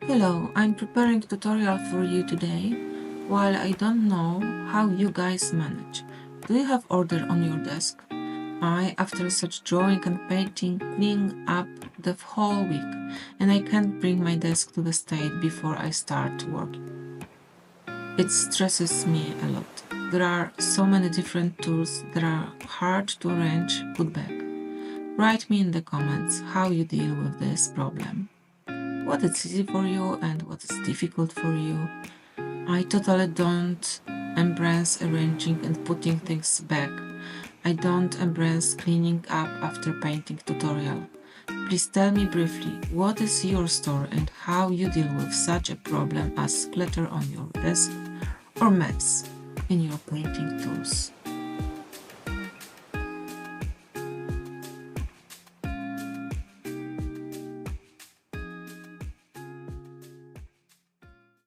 Hello, I'm preparing a tutorial for you today. While I don't know how you guys manage. Do you have order on your desk? After such drawing and painting, cleaning up the whole week, and I can't bring my desk to the state before I start working. It stresses me a lot. There are so many different tools that are hard to arrange, put back. Write me in the comments how you deal with this problem. What is easy for you and what is difficult for you. I totally don't embrace arranging and putting things back. I don't embrace cleaning up after painting tutorial. Please tell me briefly what is your story and how you deal with such a problem as clutter on your desk or mess in your painting tools.